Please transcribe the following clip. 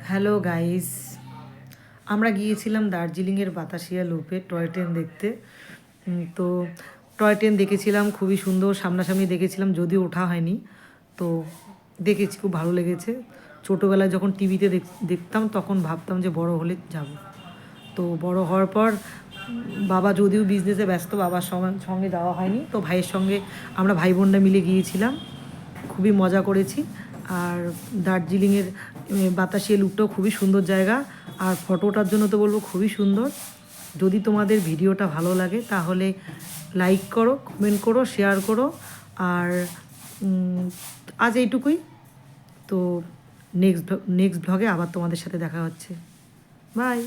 Hello guys, আমরা গিয়েছিলাম দার্জিলিংয়ের বাতাসিয়া লুপে টয় ট্রেন দেখতে। তো টয় ট্রেন দেখেছিলাম, খুবই সুন্দর, সামনাসামনি দেখেছিলাম, যদিও ওঠা হয়নি। তো দেখেছি, খুব ভালো লেগেছে। ছোটোবেলায় যখন টিভিতে দেখতাম তখন ভাবতাম যে বড় হলে যাব। তো বড় হওয়ার পর বাবা যদিও বিজনেসে ব্যস্ত, বাবার সঙ্গে যাওয়া হয়নি। তো ভাইয়ের সঙ্গে আমরা ভাই বোনরা মিলে গিয়েছিলাম, খুবই মজা করেছি। আর দার্জিলিংয়ের বাতাসিয়া লুপটাও খুবই সুন্দর জায়গা। আর ফটোটার জন্য তো বলবো খুবই সুন্দর। যদি তোমাদের ভিডিওটা ভালো লাগে তাহলে লাইক করো, কমেন্ট করো, শেয়ার করো। আর আজ এইটুকুই। তো নেক্সট ব্লগে আবার তোমাদের সাথে দেখা হচ্ছে। বাই।